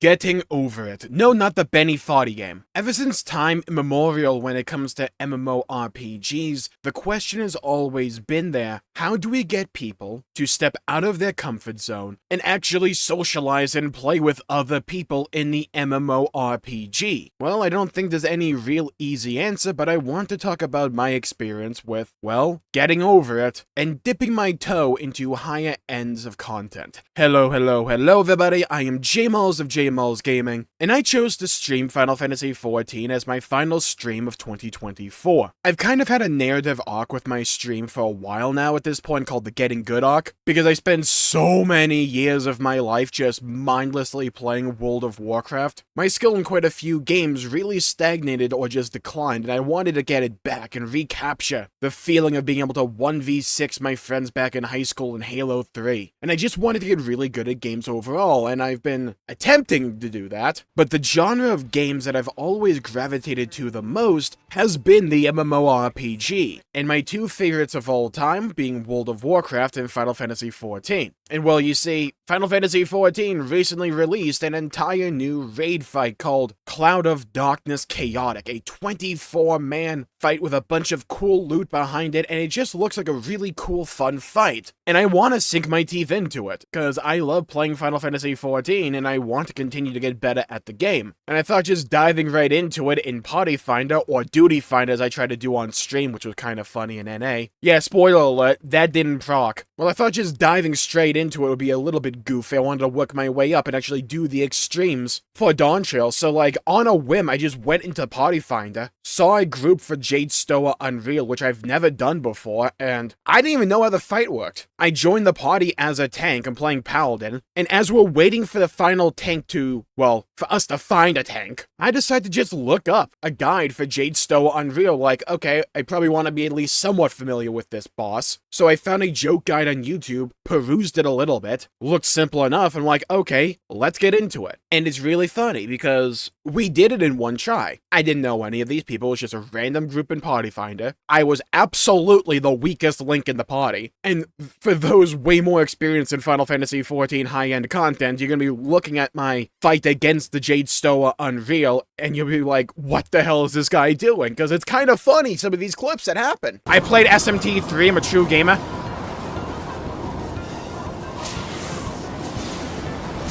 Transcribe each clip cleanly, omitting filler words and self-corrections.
Getting over it. No, not the Benny Foddy game. Ever since time immemorial when it comes to MMORPGs, the question has always been there, how do we get people to step out of their comfort zone and actually socialize and play with other people in the MMORPG? Well, I don't think there's any real easy answer, but I want to talk about my experience with, well, getting over it and dipping my toe into higher ends of content. Hello everybody, I am Jmulls of Jmulls Gaming, and I chose to stream Final Fantasy XIV as my final stream of 2024. I've kind of had a narrative arc with my stream for a while now at this point called the Getting Good arc, because I spent so many years of my life just mindlessly playing World of Warcraft. My skill in quite a few games really stagnated or just declined, and I wanted to get it back and recapture the feeling of being able to 1v6 my friends back in high school in Halo 3. And I just wanted to get really good at games overall, and I've been attempting to do that, but the genre of games that I've always gravitated to the most has been the MMORPG, and my two favorites of all time being World of Warcraft and Final Fantasy XIV. And well, you see, Final Fantasy XIV recently released an entire new raid fight called Cloud of Darkness Chaotic, a 24-man fight with a bunch of cool loot behind it, and it just looks like a really cool, fun fight. And I want to sink my teeth into it, because I love playing Final Fantasy XIV, and I want to continue to get better at the game. And I thought just diving right into it in Party Finder, or Duty Finder as I tried to do on stream, which was kind of funny in NA. Yeah, spoiler alert, that didn't proc. Well, I thought just diving straight into it would be a little bit goofy. I wanted to work my way up and actually do the extremes for Dawntrail, so like, on a whim, I just went into Party Finder, saw a group for Jade Stoa Unreal, which I've never done before, and I didn't even know how the fight worked. I joined the party as a tank, I'm playing Paladin, and as we're waiting for the final tank to, well, for us to find a tank, I decided to just look up a guide for Jade Stoa Unreal, like, okay, I probably want to be at least somewhat familiar with this boss. So I found a joke guide on YouTube, perused it a little bit, looked simple enough, and like, okay, let's get into it. And it's really funny, because we did it in one try. I didn't know any of these people, it was just a random group in Party Finder. I was absolutely the weakest link in the party, and for those way more experienced in Final Fantasy XIV high-end content, you're gonna be looking at my fight against the Jade Stoa Unreal, and you'll be like, what the hell is this guy doing? Because it's kind of funny, some of these clips that happen. I played SMT3, I'm a true gamer.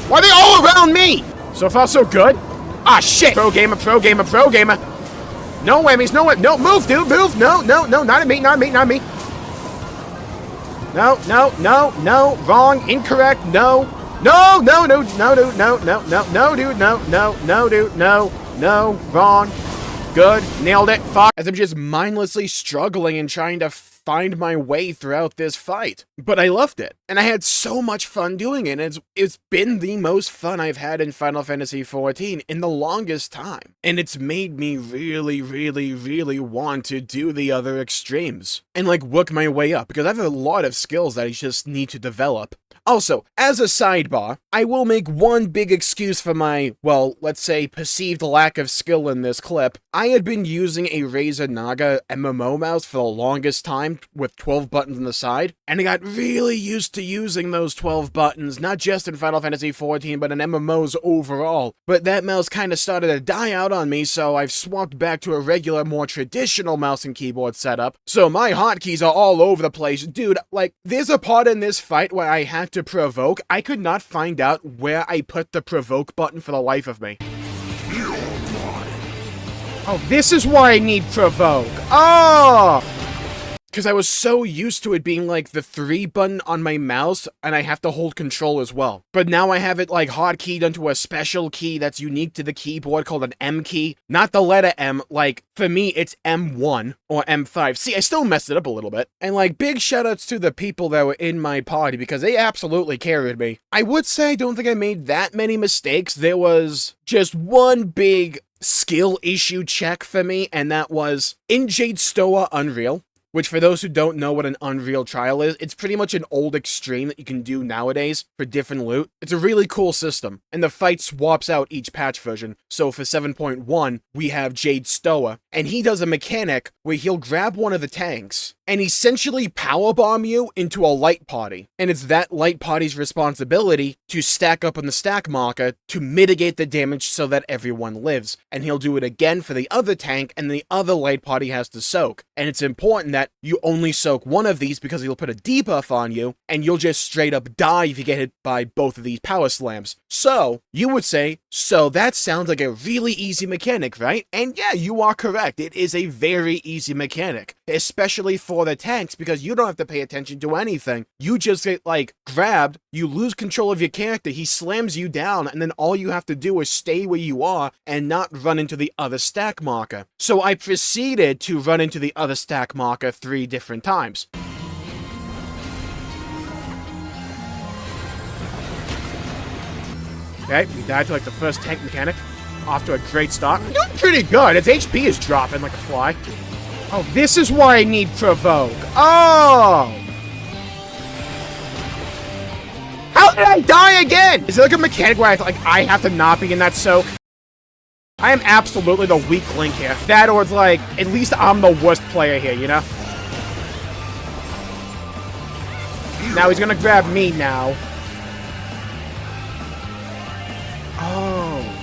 Why are they all around me? So far, so good. Ah, shit! Pro gamer. No whammies, no, move, dude, move! No, not at me. No, wrong, incorrect, no, wrong, good, nailed it, fuck. As I'm just mindlessly struggling and trying to find my way throughout this fight. But I loved it, and I had so much fun doing it, and it's been the most fun I've had in Final Fantasy XIV in the longest time. And it's made me really want to do the other extremes, and like work my way up, because I have a lot of skills that I just need to develop. Also, as a sidebar, I will make one big excuse for my, well, let's say, perceived lack of skill in this clip. I had been using a Razer Naga MMO mouse for the longest time with 12 buttons on the side, and I got really used to using those 12 buttons, not just in Final Fantasy XIV, but in MMOs overall. But that mouse kind of started to die out on me, so I've swapped back to a regular, more traditional mouse and keyboard setup. So my hotkeys are all over the place. Dude, like, there's a part in this fight where I had to provoke. I could not find out where I put the provoke button for the life of me. Oh, this is why I need provoke. Oh! Because I was so used to it being like the 3 button on my mouse, and I have to hold control as well. But now I have it like hotkeyed onto a special key that's unique to the keyboard called an M key. Not the letter M, like, for me it's M1 or M5. See, I still messed it up a little bit. And like, big shoutouts to the people that were in my party, because they absolutely carried me. I would say I don't think I made that many mistakes. There was just one big skill issue check for me, and that was in Jade Stoa Unreal. which for those who don't know what an Unreal Trial is, it's pretty much an old extreme that you can do nowadays for different loot. It's a really cool system, and the fight swaps out each patch version. So for 7.1, we have Jade Stoa, and he does a mechanic where he'll grab one of the tanks and essentially powerbomb you into a light party. And it's that light party's responsibility to stack up on the stack marker to mitigate the damage so that everyone lives. And he'll do it again for the other tank, and the other light party has to soak. And it's important that you only soak one of these because he'll put a debuff on you, and you'll just straight up die if you get hit by both of these power slams. So, you would say, so that sounds like a really easy mechanic, right? And yeah, you are correct. It is a very easy mechanic, especially for the tanks, because you don't have to pay attention to anything. You just get, like, grabbed, you lose control of your character, he slams you down, and then all you have to do is stay where you are and not run into the other stack marker. So I proceeded to run into the other stack marker 3 different times. Okay, we died to like the first tank mechanic. Off to a great start. Doing pretty good. Its HP is dropping like a fly. Oh, this is why I need Provoke. Oh! How did I die again? Is it like a mechanic where I have to not be in that soak? I am absolutely the weak link here. That or it's like, at least I'm the worst player here, you know? Now he's gonna grab me now. Oh.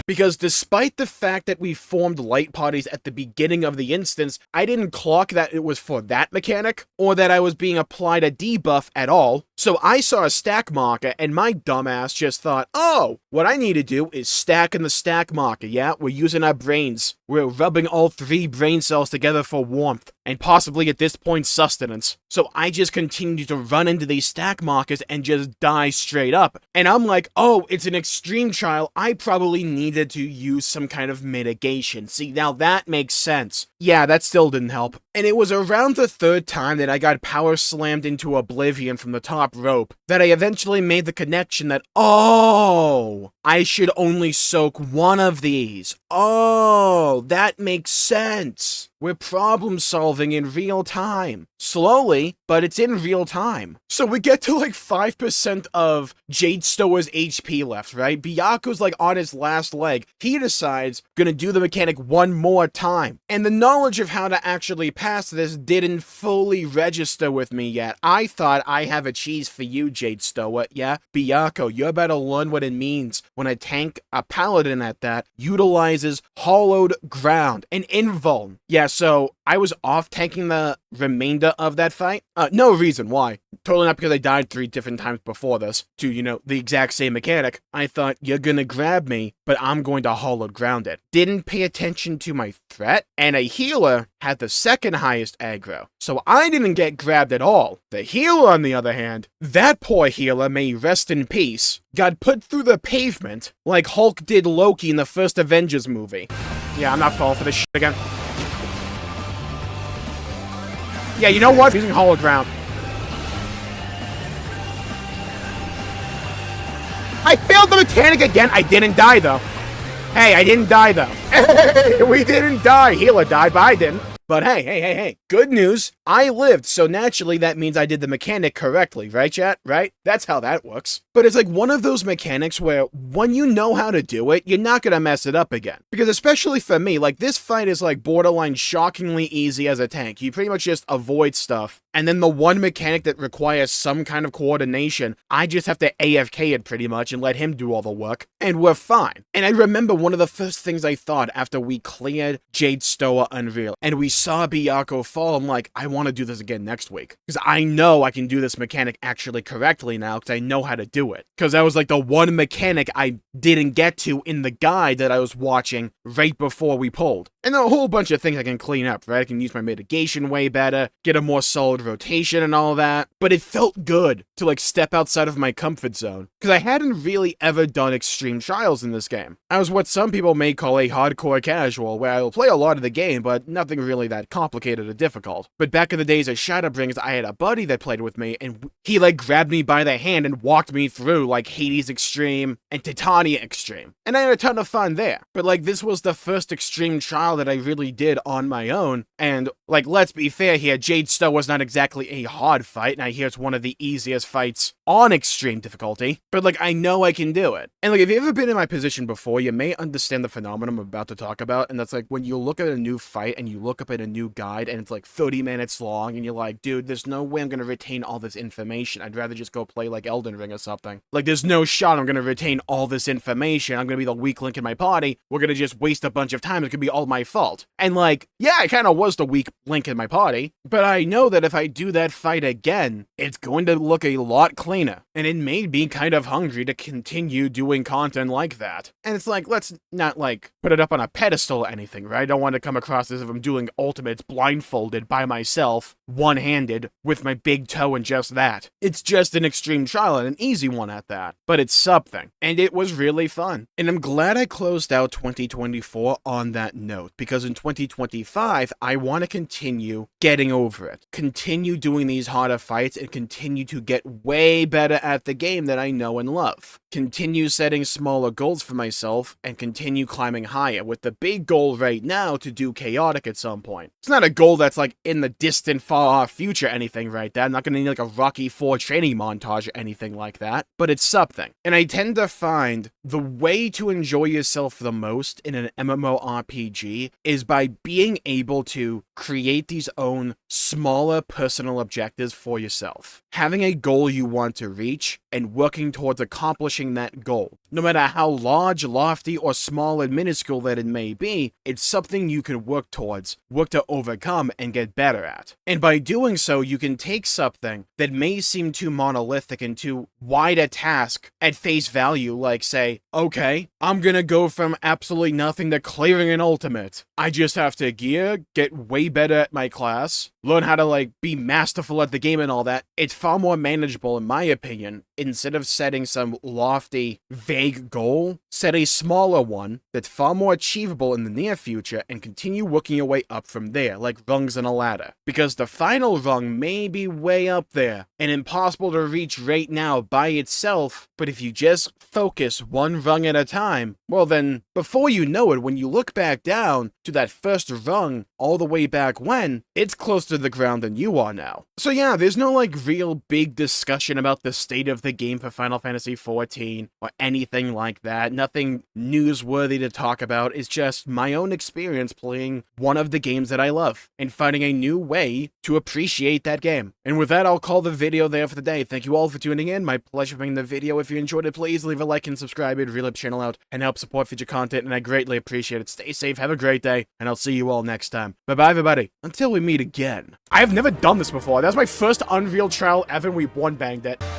Because despite the fact that we formed light parties at the beginning of the instance, I didn't clock that it was for that mechanic, or that I was being applied a debuff at all. So I saw a stack marker, and my dumbass just thought, oh, what I need to do is stack in the stack marker, yeah? We're using our brains. We're rubbing all 3 brain cells together for warmth, and possibly at this point sustenance. So I just continued to run into these stack markers and just die straight up. And I'm like, oh, it's an extreme trial. I probably needed to use some kind of mitigation. See, now that makes sense. Yeah, that still didn't help. And it was around the 3rd time that I got power slammed into oblivion from the top rope that I eventually made the connection that, oh, I should only soak one of these. Oh, that makes sense. We're problem solving in real time. Slowly, but it's in real time. So we get to like 5% of Jade Stoa's HP left, right? Byakko's like on his last leg. He decides gonna do the mechanic one more time. And the knowledge of how to actually pass this didn't fully register with me yet. I thought I have a cheese for you, Jade Stoa. Yeah, Byakko, you're about to learn what it means when a tank, a paladin at that, utilizes hollowed ground, an invuln. Yeah, so I was off tanking the remainder of that fight. No reason why. Totally not because I died 3 different times before this to, you know, the exact same mechanic. I thought, you're gonna grab me, but I'm going to hollowed ground it. Didn't pay attention to my threat, and a healer had the 2nd highest aggro. So I didn't get grabbed at all. The healer, on the other hand, that poor healer, may rest in peace, got put through the pavement like Hulk did Loki in the first Avengers movie. Yeah, I'm not falling for this shit again. Yeah, you know what? I'm using hollow ground. I failed the mechanic again. I didn't die, though. Hey, I didn't die, though. Hey, we didn't die. Healer died, but I didn't. But hey. Good news. I lived, so naturally that means I did the mechanic correctly, right, chat? Right? That's how that works. But it's like one of those mechanics where when you know how to do it, you're not gonna mess it up again. Because especially for me, like this fight is like borderline shockingly easy as a tank. You pretty much just avoid stuff. And then the one mechanic that requires some kind of coordination, I just have to AFK it pretty much and let him do all the work. And we're fine. And I remember one of the first things I thought after we cleared Jade Stoa Unreal and we saw Byakko fall, I'm like, I want to do this again next week. Because I know I can do this mechanic actually correctly now because I know how to do it. Because that was like the one mechanic I didn't get to in the guide that I was watching right before we pulled. And a whole bunch of things I can clean up, right? I can use my mitigation way better, get a more solid rotation and all that. But it felt good to like step outside of my comfort zone. Because I hadn't really ever done extreme trials in this game. I was what some people may call a hardcore casual, where I will play a lot of the game, but nothing really that complicated or difficult. But back in the days of Shadowbringers, I had a buddy that played with me, and he like grabbed me by the hand and walked me through like Hades Extreme and Titania Extreme. And I had a ton of fun there. But like this was the first extreme trial trial that I really did on my own, and, like, let's be fair here, Jade Stowe was not exactly a hard fight, and I hear it's one of the easiest fights on extreme difficulty, but, like, I know I can do it. And, like, if you've ever been in my position before, you may understand the phenomenon I'm about to talk about, and that's, like, when you look at a new fight, and you look up at a new guide, and it's, like, 30 minutes long, and you're like, dude, there's no way I'm gonna retain all this information. I'd rather just go play, like, Elden Ring or something. Like, there's no shot I'm gonna retain all this information. I'm gonna be the weak link in my party. We're gonna just waste a bunch of time. It could be all my fault. And, like, yeah, I kind of was the weak link in my party, but I know that if I do that fight again, it's going to look a lot cleaner, and it made me kind of hungry to continue doing content like that. And it's like, let's not, like, put it up on a pedestal or anything, right? I don't want to come across as if I'm doing ultimates blindfolded by myself, one-handed, with my big toe and just that. It's just an extreme trial, and an easy one at that, but it's something, and it was really fun. And I'm glad I closed out 2024 on that note, because in 2025, I want to continue getting over it, continue doing these harder fights, and continue to get way better at the game that I know and love. Continue setting smaller goals for myself, and continue climbing higher, with the big goal right now to do chaotic at some point. It's not a goal that's like in the distant far off future or anything right there. I'm not gonna need like a Rocky IV training montage or anything like that, but it's something. And I tend to find the way to enjoy yourself the most in an MMORPG is by being able to create these own smaller personal objectives for yourself. Having a goal you want to reach and working towards accomplishing that goal. No matter how large, lofty, or small and minuscule that it may be, it's something you can work towards, work to overcome, and get better at. And by doing so, you can take something that may seem too monolithic and too wide a task at face value, like say, okay, I'm gonna go from absolutely nothing to clearing an ultimate. I just have to gear, get way better at my class, learn how to like be masterful at the game and all that. It's far more manageable in my opinion. Instead of setting some lofty, vague goal, set a smaller one that's far more achievable in the near future and continue working your way up from there, like rungs in a ladder. Because the final rung may be way up there and impossible to reach right now by itself, but if you just focus one rung at a time, well then, before you know it, when you look back down to that first rung all the way back when, it's closer to the ground than you are now. So yeah, there's no like real big discussion about the state of the game for Final Fantasy XIV or anything like that. Nothing newsworthy to talk about. It's just my own experience playing one of the games that I love and finding a new way to appreciate that game. And with that, I'll call the video there for the day. Thank you all for tuning in. My pleasure making the video. If you enjoyed it, please leave a like and subscribe. It'd really help the channel out and help support future content, and I greatly appreciate it. Stay safe, have a great day, and I'll see you all next time. Bye-bye, everybody. Until we meet again. I have never done this before. That was my first Unreal trial ever, and we one-banged it.